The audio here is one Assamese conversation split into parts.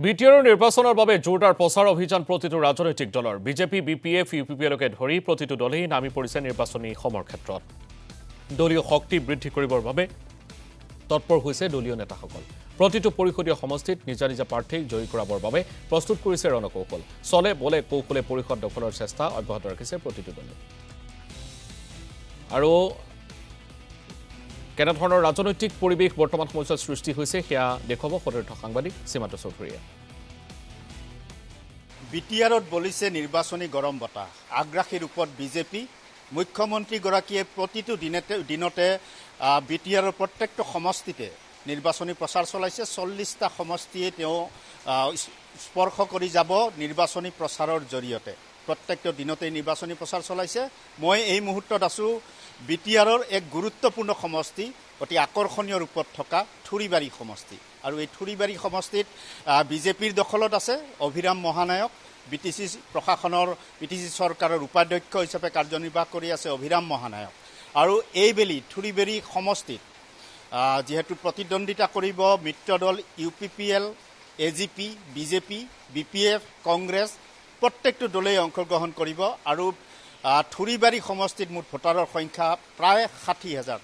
বিটিআৰৰ নিৰ্বাচনৰ বাবে জোৰদাৰ প্ৰচাৰ অভিযান প্ৰতিটো ৰাজনৈতিক দলৰ বিজেপি বিপিএফ ইউপিপিএলকে ধৰি প্ৰতিটো দলেই নামি পৰিছে নিৰ্বাচনী সমৰ ক্ষেত্ৰত দলীয় শক্তি বৃদ্ধি কৰিবৰ বাবে তৎপৰ হৈছে দলীয় নেতাসকল প্ৰতিটো পৰিষদীয় সমষ্টিত নিজা নিজা প্ৰাৰ্থীক জয়ী কৰাবৰ বাবে প্ৰস্তুত কৰিছে ৰণকৌশল চলে বলে কৌশলে পৰিষদ দখলৰ চেষ্টা অব্যাহত ৰাখিছে প্ৰতিটো দলে আৰু কেনেধৰণৰ ৰাজনৈতিক পৰিৱেশ বৰ্তমান সমস্যাৰ সৃষ্টি হৈছে সেয়া দেখুৱাব সতীৰ্থ সাংবাদিক সীমান্ত চৌধুৰীয়ে বিটিআৰত বলিছে নিৰ্বাচনী গৰম বতাহ আগ্ৰাসী ৰূপত বিজেপি মুখ্যমন্ত্ৰীগৰাকীয়ে প্ৰতিটো দিনতে বিটিআৰৰ প্ৰত্যেকটো সমষ্টিতে নিৰ্বাচনী প্ৰচাৰ চলাইছে 40টা সমষ্টিয়ে তেওঁ স্পৰ্শ কৰি যাব নিৰ্বাচনী প্ৰচাৰৰ জৰিয়তে প্ৰত্যেকটো দিনতে নিৰ্বাচনী প্ৰচাৰ চলাইছে মই এই মুহূৰ্তত আছো বিটিআৰৰ এক গুৰুত্বপূৰ্ণ সমষ্টি অতি আকৰ্ষণীয় ৰূপত থকা থুৰিবাৰী সমষ্টি আৰু এই থুৰিবাৰী সমষ্টিত বিজেপিৰ দখলত আছে অভিৰাম মহানায়ক বিটিসি প্ৰশাসনৰ বিটিসি চৰকাৰৰ উপাধ্যক্ষ হিচাপে কাৰ্যনিৰ্বাহ কৰি আছে অভিৰাম মহানায়ক আৰু এইবেলি থুৰিবাৰী সমষ্টিত যেহেতু প্ৰতিদ্বন্দ্বিতা কৰিব মিত্ৰদল UPPL AGP BJP BPF Congress প্ৰত্যেকটো দলেই অংশগ্ৰহণ কৰিব আৰু থুৰিবাৰী সমষ্টিত মুঠ ভোটাৰৰ সংখ্যা প্ৰায় 60,000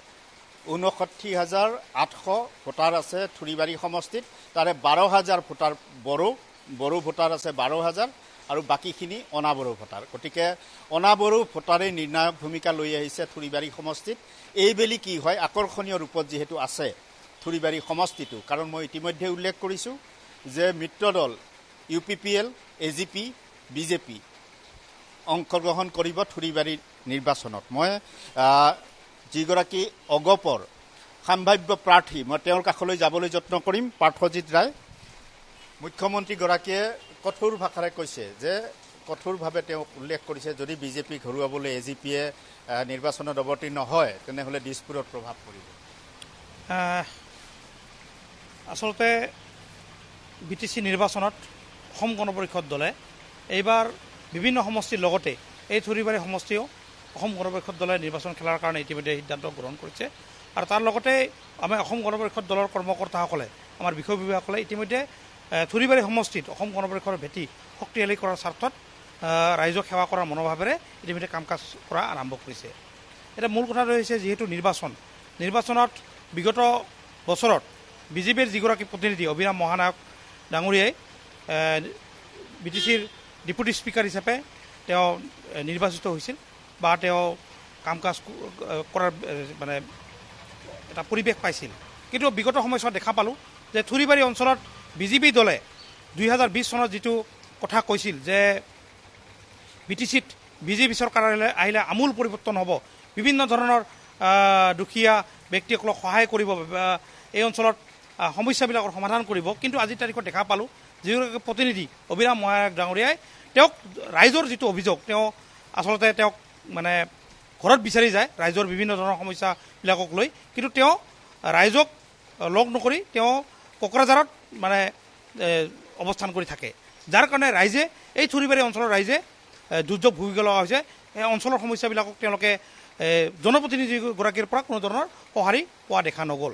59,800 ভোটাৰ আছে থুৰিবাৰী সমষ্টিত তাৰে 12,000 ভোটাৰ বড়ো ভোটাৰ আছে 12,000 আৰু বাকিখিনি অনাবড়ো ভোটাৰ গতিকে অনাবড়ো ভোটাৰে নিৰ্ণায়ক ভূমিকা লৈ আহিছে থুৰিবাৰী সমষ্টিত এইবেলি কি হয় আকৰ্ষণীয় ৰূপত যেহেতু আছে থুৰিবাৰী সমষ্টিটো কাৰণ মই ইতিমধ্যে উল্লেখ কৰিছোঁ যে মিত্ৰদল ইউপিপিএল এজিপি বিজেপি অংশগ্ৰহণ কৰিব থুৰিবাৰী নিৰ্বাচনত মই যিগৰাকী অগপৰ সম্ভাৱ্য প্ৰাৰ্থী মই তেওঁৰ কাষলৈ যাবলৈ যত্ন কৰিম পাৰ্থজিৎ ৰায় মুখ্যমন্ত্ৰীগৰাকীয়ে কঠোৰ ভাষাৰে কৈছে যে কঠোৰভাৱে তেওঁ উল্লেখ কৰিছে যদি বিজেপি ঘৰুৱাবলৈ এজিপিয়ে নিৰ্বাচনত অৱতীৰ্ণ হয় তেনেহ'লে দিছপুৰত প্ৰভাৱ পৰিব আচলতে বিটিসি নিৰ্বাচনত অসম গণ পৰিষদ দলে এইবাৰ বিভিন্ন সমষ্টিৰ লগতে এই থুৰিবাৰী সমষ্টিও অসম গণ পৰিষদ দলে নিৰ্বাচন খেলাৰ কাৰণে ইতিমধ্যে সিদ্ধান্ত গ্ৰহণ কৰিছে আৰু তাৰ লগতে আমি অসম গণ পৰিষদ দলৰ কৰ্মকৰ্তাসকলে আমাৰ বিষয় বিভাগসকলে ইতিমধ্যে থুৰিবাৰী সমষ্টিত অসম গণ পৰিষদৰ ভেটি শক্তিশালী কৰাৰ স্বাৰ্থত ৰাইজক সেৱা কৰাৰ মনোভাৱেৰে ইতিমধ্যে কাম কাজ কৰা আৰম্ভ কৰিছে এতিয়া মূল কথাটো হৈছে যিহেতু নিৰ্বাচনত বিগত বছৰত বিজেপিৰ যিগৰাকী প্ৰতিনিধি অভিৰাম মহানায়ক ডাঙৰীয়াই বিটিসিৰ ডেপুটি স্পিকাৰ হিচাপে তেওঁ নিৰ্বাচিত হৈছিল বা তেওঁ কাম কাজ কৰাৰ মানে এটা পৰিৱেশ পাইছিল কিন্তু বিগত সময়ছোৱাত দেখা পালোঁ যে থুৰিবাৰী অঞ্চলত বিজেপি দলে 2020 চনত যিটো কথা কৈছিল যে বিটিসিত বিজেপি চৰকাৰ আহিলে আমূল পৰিৱৰ্তন হ'ব বিভিন্ন ধৰণৰ দুখীয়া ব্যক্তিসকলক সহায় কৰিব এই অঞ্চলত সমস্যাবিলাকৰ সমাধান কৰিব কিন্তু আজিৰ তাৰিখত দেখা পালোঁ যিগৰাকী প্ৰতিনিধি অভিৰাম মহানায়ক ডাঙৰীয়াই তেওঁক ৰাইজৰ যিটো অভিযোগ তেওঁ আচলতে তেওঁক মানে ঘৰত বিচাৰি যায় ৰাইজৰ বিভিন্ন ধৰণৰ সমস্যাবিলাকক লৈ কিন্তু তেওঁ ৰাইজক লগ নকৰি তেওঁ কোকৰাঝাৰত মানে অৱস্থান কৰি থাকে যাৰ কাৰণে ৰাইজে এই থুৰিবাৰী অঞ্চলৰ ৰাইজে দুৰ্যোগ ভুগিব লগা হৈছে এই অঞ্চলৰ সমস্যাবিলাকক তেওঁলোকে জনপ্ৰতিনিধিগৰাকীৰ পৰা কোনো ধৰণৰ সঁহাৰি পোৱা দেখা নগ'ল